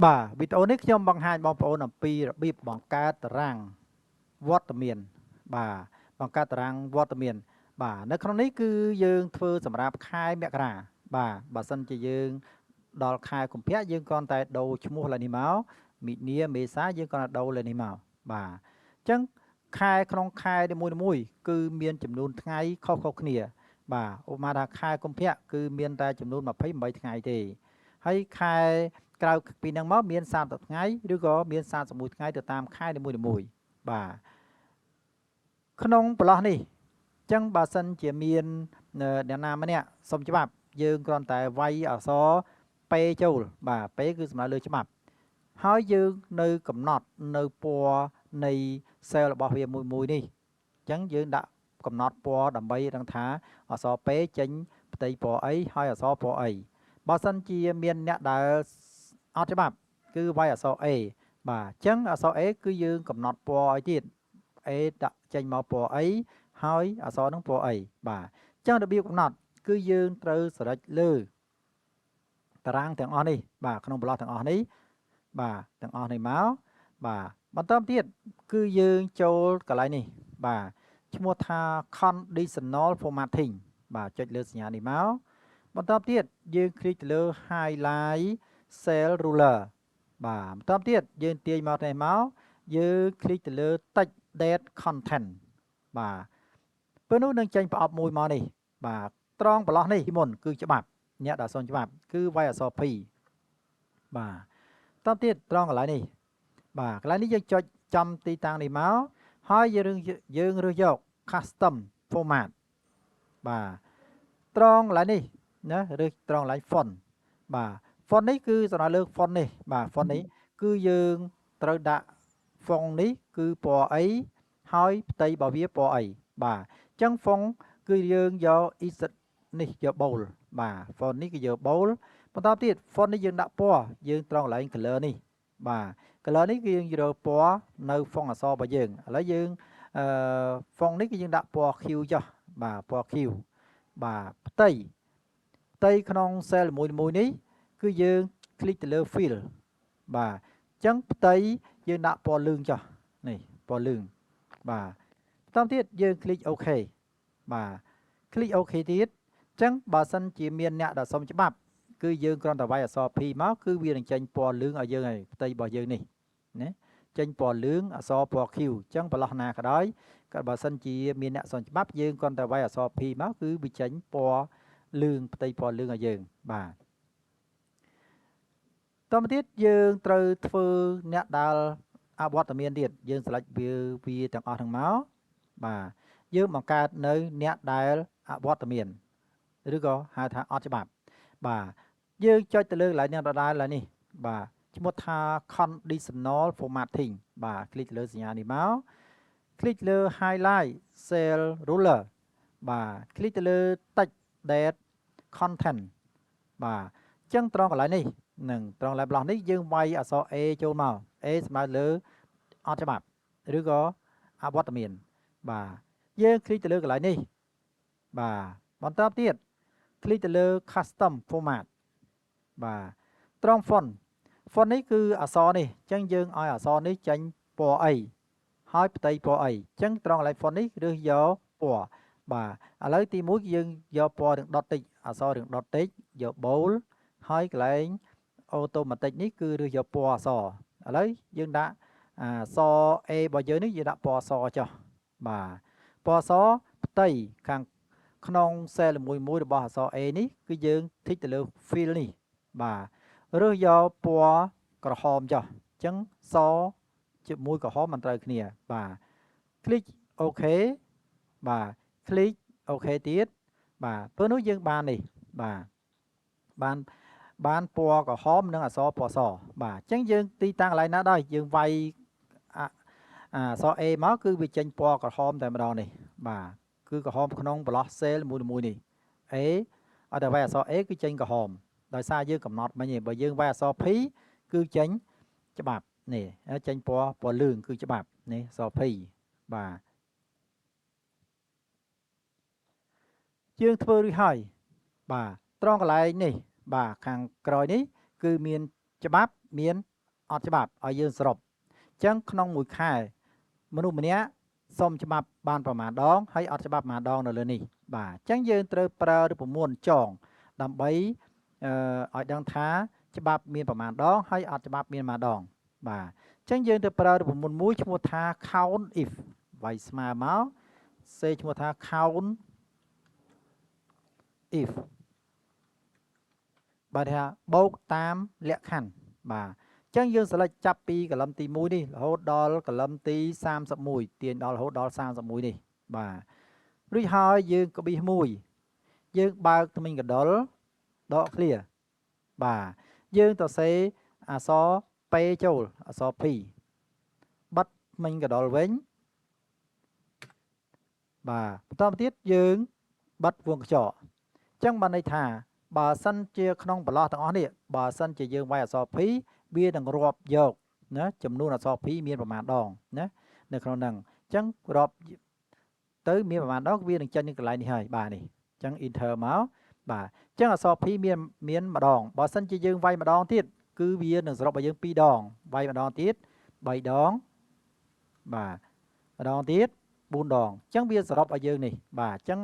បាទវីដេអូនេះខ្ញុំបង្ហាញបងប្អូនអំពីរបៀបបង្កើតតារាងវត្តមានបាទបង្កើតតារាងវត្តមានបាទនៅក្នុងនេះគឺយើងធ្វើសម្រាប់ខែមករាបាទបើសិនជាយើងដល់ខែកុម្ភៈយើងគ្រាន់តែដូរឈ្មោះឡើយនេះមកមិនិនាមេសាយើងគ្រាន់តែដូរលើនេះមកបាទអញ្ចឹងខែក្នុងខែនីមួយៗគឺមានចំនួនថ្ងៃខុសៗគ្នាបាទឧបមាថាខែកុម្ភៈគឺមានតែចំនួន28ថ្ងៃទេហើយខែក្រៅពីហ្នឹងមកមាន30ថ្ងៃឬក៏មាន31ថ្ងៃទៅតាមខែនីមួយៗបាទក្នុងប្រឡោះនេះអញ្ចឹងបើសិនជាមានអ្នកណាម្នាក់សុំច្បាប់យើងគ្រាន់តែវាយអក្សរពេចូលបាទពេគឺសំដៅលើច្បាប់ហើយយើងនៅកំណត់នៅពណ៌នៃ cell របស់វាមួយនេះអញ្ចឹងយើងដាក់កំណត់ពណ៌ដើម្បីដឹងថាអក្សរពេចេញផ្ទៃពណ៌អីហើយអក្សរពណ៌អីបើសិនជាមានអ្នកដែលអត់ច្បាប់គឺវាយអក្សរ A បាទអញ្ចឹងអក្សរ A គឺយើងកំណត់ពណ៌ឲ្យទៀត A ដាក់ចេញមកពណ៌អីហើយអក្សរនឹងពណ៌អីបាទអញ្ចឹងរបៀបកំណត់គឺយើងត្រូវស្រេចលើតារាងទាំងអស់នេះបាទក្នុងប្លោះទាំងអស់នេះបាទទាំងអស់នេះមកបាទបន្តទៀតគឺយើងចូលកន្លែងនេះបាទឈ្មោះថា conditional formatting បាទចុចលើសញ្ញានេះមកបន្តទៀតយើងคลิกទៅលើ highlight cell ruler បាទបន្តទៀតយើងទាញមកនេះមកយើងคลิกទៅលើ text date content បាទពេលនោះនឹងចេញប្រអប់មួយមកនេះបាទត្រង់ប្រឡោះនេះមុនគឺច្បាប់អ្នកដែលសនច្បាប់គឺវាយអក្សរ P បាទតទៀតត្រង់កន្លែងនេះបាទកន្លែងនេះយើងចុចចំទីតាំងនេះមកហើយយើងរើសយក custom format បាទត្រង់កន្លែងនេះណារើសត្រង់កន្លែង font បាទ font នេះគឺសំដៅលើ font នេះបាទ font នេះគឺយើងត្រូវដាក់ font នេះគឺពណ៌អីហើយផ្ទៃរបស់វាពណ៌អីបាទអញ្ចឹង font គឺយើងយក insert នេះយក bold បាទ font នេះគឺយក bold បន្តទៀត font នេះយើងដាក់ពណ៌យើងត្រង់កន្លែង color នេះបាទ color នេះគឺយើងយកពណ៌នៅ font អក្សររបស់យើងឥឡូវយើងfont នេះគឺយើងដាក់ពណ៌ Q ចុះបាទពណ៌ Q បាទផ្ទៃក្នុង cell មួយនេះគឺយើងคลิกទៅលើ fill បាទអញ្ចឹងផ្ទៃយើងដាក់ពណ៌លឿងចុះនេះពណ៌លឿងបាទបន្តទៀតយើងคลิก OK បាទคลิก OK ទៀតអញ្ចឹងបើសិនជាមានអ្នកដែលសុំច្បាប់គឺយើងគ្រាន់តែវាយអក្សរ P មកគឺវានឹងចេញពណ៌លឿងឲ្យយើងហើយផ្ទៃរបស់យើងនេះណាចេញពណ៌លឿងអក្សរពណ៌ Q អញ្ចឹងប្រឡោះណាក៏ដោយក៏បើសិនជាមានអ្នកសុំច្បាប់យើងគ្រាន់តែវាយអក្សរ P មកគឺវាចេញពណ៌លឿងផ្ទៃពណ៌លឿងឲ្យយើងបាទតទៅទៀតយើងត្រូវធ្វើអ្នកដែលអវត្តមានទៀតយើងស្លេចវាទាំងអស់ហ្នឹងមកបាទយើងបង្កើតនៅអ្នកដែលអវត្តមានឬក៏ហៅថាអត់ច្បាប់បាទយើងចុចទៅលើកន្លែងនេះដដែលឡើយនេះបាទឈ្មោះថា conditional formatting បាទคลิกទៅលើសញ្ញានេះមកคลิกលើ highlight cell ruler បាទคลิกទៅលើ text date content បាទអញ្ចឹងត្រង់កន្លែងនេះនឹងត្រង់ label នេះយើងវាយអក្សរ A ចូលមក A ស្មើលើអត់ច្បាប់ឬក៏អវត្តមានបាទយើងคลิกទៅលើកន្លែងនេះបាទបន្តទៀតคลิกទៅលើ custom format បាទត្រង់ font នេះគឺអក្សរនេះអញ្ចឹងយើងឲ្យអក្សរនេះចេញពណ៌អីហើយផ្ទៃពណ៌អីអញ្ចឹងត្រង់កន្លែង font នេះរើសយកពណ៌បាទឥឡូវទី1យើងយកពណ៌រឿង dot តិចអក្សររឿង dot តិចយក bold ហើយកន្លែង automatic នេះគឺរើសយកពណ៌អក្សរឥឡូវយើងដាក់អក្សរ A របស់យើងនេះយើងដាក់ពណ៌អក្សរចុះបាទពណ៌អក្សរផ្ទៃខាងក្នុង cell មួយរបស់អក្សរ A នេះគឺយើងធីកទៅលើ fill នេះបាទរើសយកពណ៌ក្រហមចុះអញ្ចឹងសជាមួយក្រហមមិនត្រូវគ្នាបាទคลิก OK បាទคลิก OK ទៀតបាទពេលនោះយើងបាននេះបាទបានពណ៌ក្រហមនិងអក្សរពណ៌សបាទអញ្ចឹងយើងទីតាំងកន្លែងណាដែរយើងវាយអក្សរ A មកគឺវាចេញពណ៌ក្រហមតែម្ដងនេះបាទគឺក្រហមក្នុងប្លោះ cell មួយនេះ A ឲ្យតែវាយអក្សរ A គឺចេញក្រហមដោយសារយើងកំណត់មិញឯងបើយើងវាយអក្សរ P គឺចេញច្បាប់នេះចេញពណ៌លឿងគឺច្បាប់នេះអក្សរ P បាទយើងធ្វើរួចហើយបាទត្រង់កន្លែងនេះបាទខាងក្រោយនេះគឺមាន ច្បាប់មានអត់ច្បាប់ឲ្យយើងសរុបអញ្ចឹងក្នុងមួយខែមនុស្សម្នាក់សុំច្បាប់បានប្រមាណដងហើយអត់ច្បាប់ប្រមាណដងនៅលើនេះបាទអញ្ចឹងយើងត្រូវប្រើរូបមន្តចងដើម្បីឲ្យដឹងថាច្បាប់មានប្រមាណដងហើយអត់ច្បាប់មានប្រមាណដងបាទអញ្ចឹងយើងទៅប្រើរូបមន្តមួយឈ្មោះថា count if វាយស្មើមកសេឈ្មោះថា count if បាទថាបូកតាមលក្ខខណ្ឌបាទអញ្ចឹងយើងselectចាប់ពីកលឹមទី1នេះរហូតដល់កលឹមទី31ទាញដល់រហូតដល់31នេះបាទរួចហើយយើងក្បៀស1យើងបើកថ្មិញកដុលដក clear បាទយើងទៅសេអក្សរ P ចូលអក្សរ P បិទថ្មិញកដុលវិញបាទបន្តទៀតយើងបិទវងកញ្ចក់អញ្ចឹងបានន័យថាបើសិនជាក្នុងប្រឡោះទាំងអស់នេះបើសិនជាយើងវាយអក្សរ P វានឹងរាប់យកណាចំនួនអក្សរ P មានប្រមាណដងណានៅក្នុងហ្នឹងអញ្ចឹងរាប់ទៅមានប្រមាណដងវានឹងចេញនៅកន្លែងនេះហើយបាទនេះអញ្ចឹង enter មកបាទអញ្ចឹងអក្សរ P មានម្ដងបើសិនជាយើងវាយម្ដងទៀតគឺវានឹងសរុបឲ្យយើង2ដងវាយម្ដងទៀត3ដងបាទម្ដងទៀត4ដងអញ្ចឹងវាសរុបឲ្យយើងនេះបាទអញ្ចឹង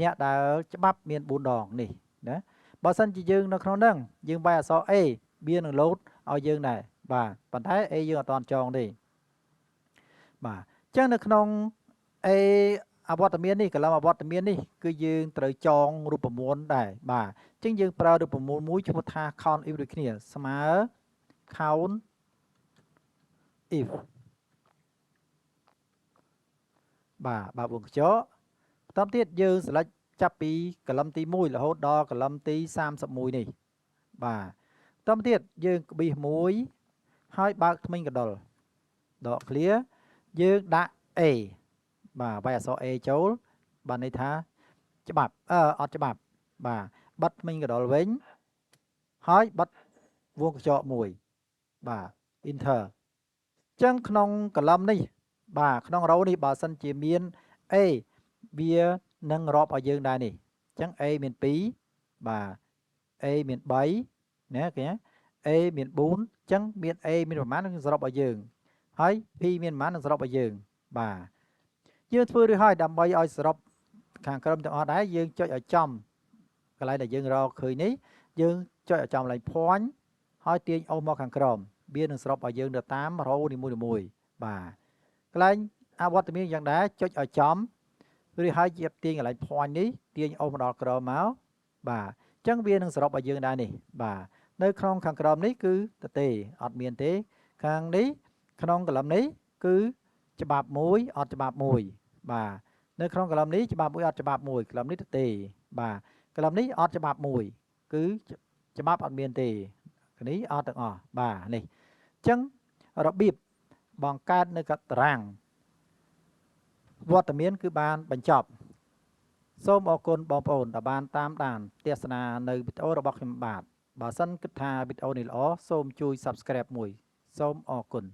អ្នកដែលច្បាប់មាន4ដងនេះណាបើសិនជាយើងនៅក្នុងហ្នឹងយើងវាយអក្សរ A វានឹងលោតឲ្យយើងដែរបាទប៉ុន្តែ A យើងអត់តន់ចងទេបាទអញ្ចឹងនៅក្នុង A អវត្តមាននេះកលំអវត្តមាននេះគឺយើងត្រូវចងរូបមន្តដែរបាទអញ្ចឹងយើងប្រើរូបមន្តមួយឈ្មោះថា count if ដូចគ្នាស្មើ count if បាទវងកញ្ចក់បន្តទៀតយើង select ចាប់ពីកលឹមទី1រហូតដល់កលឹមទី31នេះបាទបន្តទៀតយើងក្បៀស1ហើយបើកថ្មិញកដុលដក clear យើងដាក់ A បាទវាយអក្សរ A ចូលបានន័យថាច្បាប់អត់ច្បាប់បាទបិទថ្មិញកដុលវិញហើយបិទវងកញ្ចក់មួយបាទ enter អញ្ចឹងក្នុងកលឹមនេះបាទក្នុងរោនេះបើសិនជាមាន A វានឹងរាប់ឲ្យយើងដែរនេះអញ្ចឹង A មាន2បាទ A មាន3ណាគេ A មាន4អញ្ចឹងមាន A មានប្រមាណនឹងសរុបឲ្យយើងហើយ P មានប្រមាណនឹងសរុបឲ្យយើងបាទយើងធ្វើរួចហើយដើម្បីឲ្យសរុបខាងក្រោមទាំងអស់ដែរយើងចុចឲ្យចំកន្លែងដែលយើងរកឃើញនេះយើងចុចឲ្យចំកន្លែង point ហើយទាញអូសមកខាងក្រោមវានឹងសរុបឲ្យយើងទៅតាមរ៉ូនីមួយៗបាទកន្លែងអវត្តមានយ៉ាងដែរចុចឲ្យចំឬហើយជាទាញកន្លែង point នេះទាញអូសមកដល់ក្រោមមកបាទអញ្ចឹងវានឹងសរុបឲ្យយើងដែរនេះបាទនៅក្នុងខាងក្រោមនេះគឺទេអត់មានទេខាងនេះក្នុងកលឹមនេះគឺច្បាប់មួយអត់ច្បាប់មួយបាទនៅក្នុងកលឹមនេះច្បាប់មួយអត់ច្បាប់មួយកលឹមនេះទេបាទកលឹមនេះអត់ច្បាប់មួយគឺច្បាប់អត់មានទេនេះអត់ទាំងអស់បាទនេះអញ្ចឹងរបៀបបង្កើតនៅកតារាងវត្តមានគឺបានបញ្ចប់សូមអរគុណបងប្អូនដែលបានតាមដានទស្សនានៅវីដេអូរបស់ខ្ញុំបាទបើសិនគិតថាវីដេអូនេះល្អសូមជួយ Subscribe មួយសូមអរគុណ